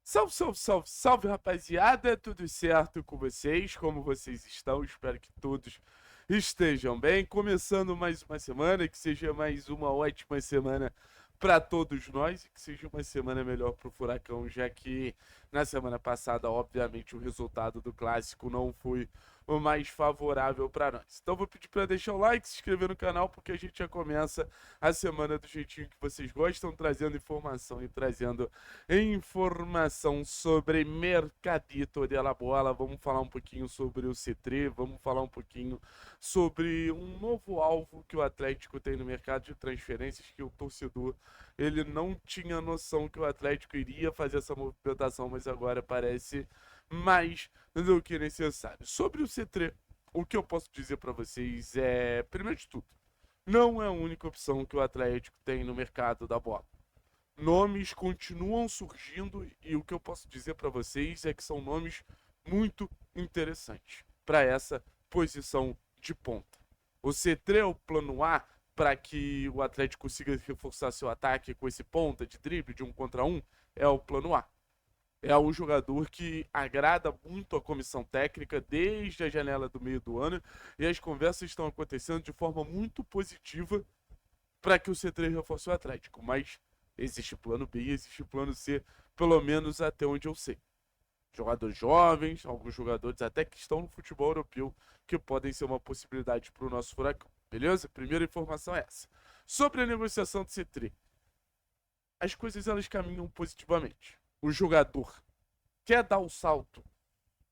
Salve, salve, salve, salve, rapaziada! Tudo certo com vocês? Como vocês estão? Espero que todos estejam bem. Começando mais uma semana, que seja mais uma ótima semana para todos nós e que seja uma semana melhor para o Furacão, já que na semana passada, obviamente, o resultado do clássico não foi o mais favorável para nós. Então, vou pedir para deixar o like, se inscrever no canal, porque a gente já começa a semana do jeitinho que vocês gostam, trazendo informação e trazendo informação sobre Mercadito de la Bola. Vamos falar um pouquinho sobre o C3, vamos falar um pouquinho sobre um novo alvo que o Atlético tem no mercado de transferências, que o torcedor ele não tinha noção que o Atlético iria fazer essa movimentação, mas agora parece mais do que necessário. Sobre o C3, o que eu posso dizer para vocês é, primeiro de tudo, não é a única opção que o Atlético tem no mercado da bola. Nomes continuam surgindo e o que eu posso dizer para vocês é que são nomes muito interessantes para essa posição de ponta. O C3 é o plano A para que o Atlético consiga reforçar seu ataque com esse ponta de drible de 1 contra 1, é o plano A. É um jogador que agrada muito a comissão técnica desde a janela do meio do ano e as conversas estão acontecendo de forma muito positiva para que o C3 reforce o Atlético, mas existe plano B e existe plano C, pelo menos até onde eu sei. Jogadores jovens, alguns jogadores até que estão no futebol europeu, que podem ser uma possibilidade para o nosso Furacão, beleza? Primeira informação é essa. Sobre a negociação do C3, as coisas elas caminham positivamente. O jogador quer dar o salto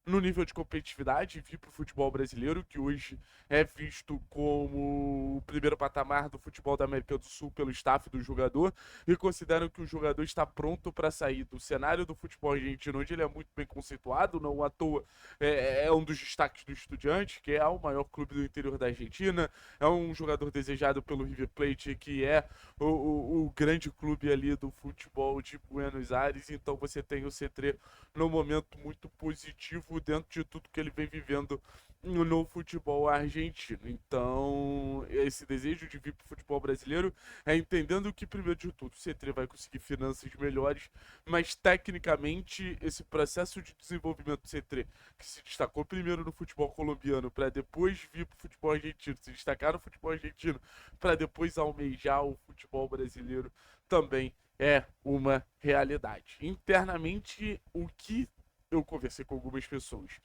no nível de competitividade e vir para o futebol brasileiro, que hoje é visto como o primeiro patamar do futebol da América do Sul pelo staff do jogador, e consideram que o jogador está pronto para sair do cenário do futebol argentino, onde ele é muito bem conceituado, não à toa é um dos destaques do Estudiantes, que é o maior clube do interior da Argentina, é um jogador desejado pelo River Plate, que é o grande clube ali do futebol de Buenos Aires. Então você tem o C3 num momento muito positivo dentro de tudo que ele vem vivendo no futebol argentino. Então, esse desejo de vir para o futebol brasileiro é entendendo que, primeiro de tudo, o C3 vai conseguir finanças melhores, mas tecnicamente esse processo de desenvolvimento do C3, que se destacou primeiro no futebol colombiano, para depois vir para o futebol argentino, se destacar no futebol argentino, para depois almejar o futebol brasileiro, também é uma realidade. Internamente, o que eu conversei com algumas pessoas,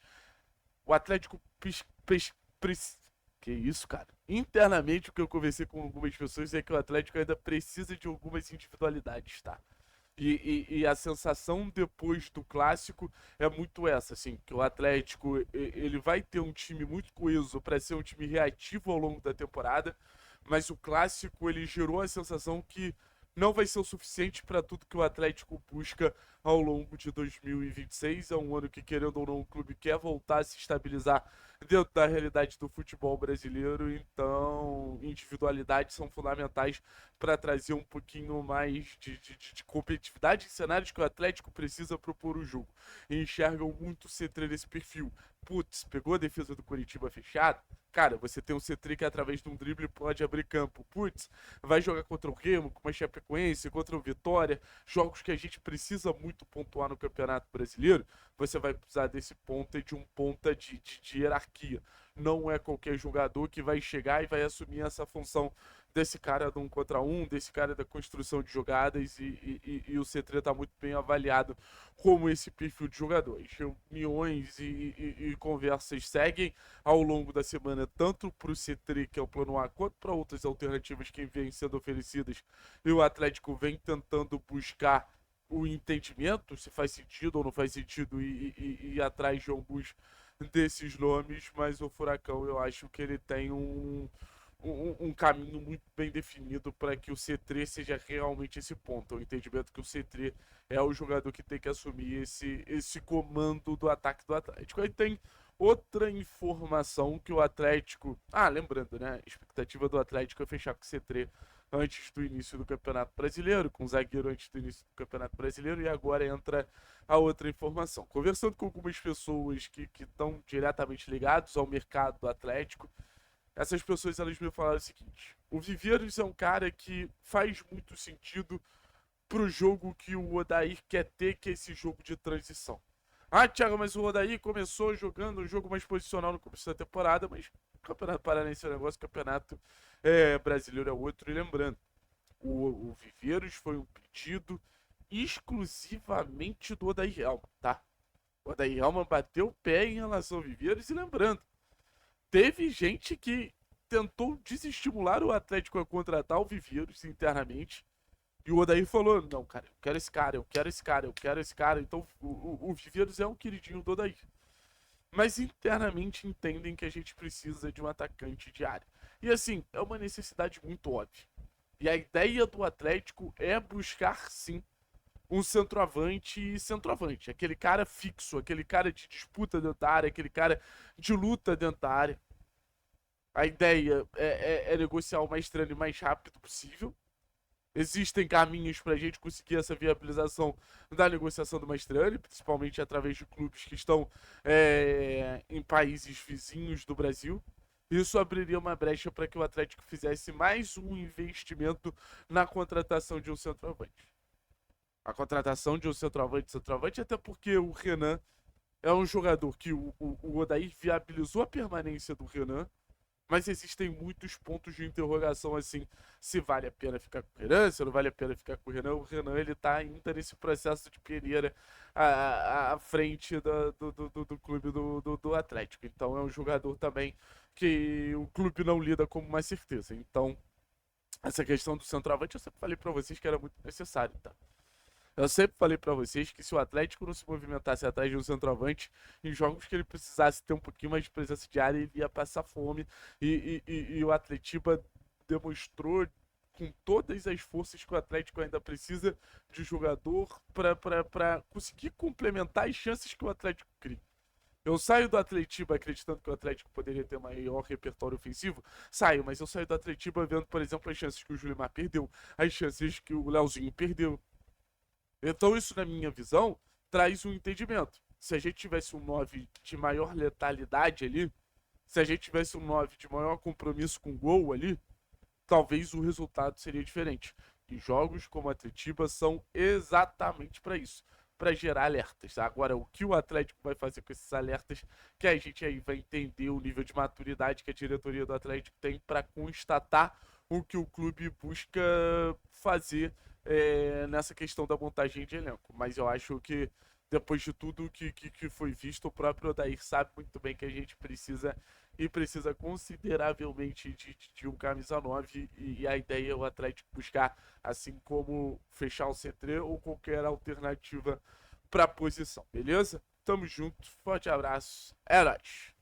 o Atlético que isso, cara? Internamente, o que eu conversei com algumas pessoas é que o Atlético ainda precisa de algumas individualidades, tá? E a sensação depois do clássico é muito essa, assim, que o Atlético ele vai ter um time muito coeso para ser um time reativo ao longo da temporada, mas o clássico ele gerou a sensação que não vai ser o suficiente para tudo que o Atlético busca ao longo de 2026. É um ano que, querendo ou não, o clube quer voltar a se estabilizar dentro da realidade do futebol brasileiro. Então, individualidades são fundamentais para trazer um pouquinho mais de competitividade em cenários que o Atlético precisa propor o jogo. E enxergam muito o C3 nesse perfil. Putz, pegou a defesa do Coritiba fechada? Cara, você tem um C3 que através de um drible pode abrir campo. Putz, vai jogar contra o Remo, com uma Chapecoense, contra o Vitória, jogos que a gente precisa muito pontuar no Campeonato Brasileiro. Você vai precisar desse ponta e de um ponta de hierarquia. Não é qualquer jogador que vai chegar e vai assumir essa função desse cara do 1 contra 1, desse cara da construção de jogadas, e o C3 está muito bem avaliado como esse perfil de jogador. As reuniões e conversas seguem ao longo da semana, tanto para o C3, que é o plano A, quanto para outras alternativas que vêm sendo oferecidas, e o Atlético vem tentando buscar o entendimento, se faz sentido ou não faz sentido, e ir atrás de alguns desses nomes, mas o Furacão eu acho que ele tem um caminho muito bem definido para que o C3 seja realmente esse ponto. O entendimento que o C3 é o jogador que tem que assumir esse comando do ataque do Atlético. Aí tem outra informação que o Atlético. Ah, lembrando, né? A expectativa do Atlético é fechar com o C3 antes do início do Campeonato Brasileiro, com o zagueiro antes do início do Campeonato Brasileiro, e agora entra a outra informação. Conversando com algumas pessoas que estão diretamente ligados ao mercado do Atlético, essas pessoas elas me falaram o seguinte: o Viveiros é um cara que faz muito sentido pro jogo que o Odair quer ter, que é esse jogo de transição. Ah, Thiago, mas o Odair começou jogando um jogo mais posicional no começo da temporada, mas o Campeonato Paranaense é um negócio, o Campeonato Brasileiro é outro. E lembrando, o Viveiros foi um pedido exclusivamente do Odair Helman, tá? O Odair Helman bateu o pé em relação ao Viveiros e lembrando, teve gente que tentou desestimular o Atlético a contratar o Viveiros internamente. E o Odair falou: não, cara, eu quero esse cara, eu quero esse cara, eu quero esse cara. Então o Viveiros é um queridinho do Odair. Mas internamente entendem que a gente precisa de um atacante de área. E assim, é uma necessidade muito óbvia. E a ideia do Atlético é buscar sim um centroavante e centroavante. Aquele cara fixo, aquele cara de disputa dentro da área, aquele cara de luta dentro da área. A ideia é negociar o Maestrani o mais rápido possível. Existem caminhos para a gente conseguir essa viabilização da negociação do Maestrani, principalmente através de clubes que estão em países vizinhos do Brasil. Isso abriria uma brecha para que o Atlético fizesse mais um investimento na contratação de um centroavante. A contratação de um centroavante, até porque o Renan é um jogador que o Odair viabilizou a permanência do Renan, mas existem muitos pontos de interrogação, assim, se vale a pena ficar com o Renan, se não vale a pena ficar com o Renan. O Renan, ele tá ainda nesse processo de peneira à frente do clube do Atlético. Então é um jogador também que o clube não lida como uma certeza. Então, essa questão do centroavante, eu sempre falei pra vocês que era muito necessário, tá? Eu sempre falei pra vocês que se o Atlético não se movimentasse atrás de um centroavante, em jogos que ele precisasse ter um pouquinho mais de presença de área, ele ia passar fome. E o Atletiba demonstrou com todas as forças que o Atlético ainda precisa de jogador para conseguir complementar as chances que o Atlético cria. Eu saio do Atletiba acreditando que o Atlético poderia ter maior repertório ofensivo? Saio, mas eu saio do Atletiba vendo, por exemplo, as chances que o Julimar perdeu, as chances que o Leozinho perdeu. Então, isso, na minha visão, traz um entendimento. Se a gente tivesse um 9 de maior letalidade ali, se a gente tivesse um 9 de maior compromisso com gol ali, talvez o resultado seria diferente. E jogos como a Atletiba são exatamente para isso, para gerar alertas. Agora, o que o Atlético vai fazer com esses alertas, que a gente aí vai entender o nível de maturidade que a diretoria do Atlético tem para constatar o que o clube busca fazer nessa questão da montagem de elenco. Mas eu acho que depois de tudo que foi visto, o próprio Odair sabe muito bem que a gente precisa e precisa consideravelmente de um camisa 9 e a ideia é o Atlético buscar, assim como fechar o C3 ou qualquer alternativa para a posição, beleza? Tamo junto, forte abraço, é nóis!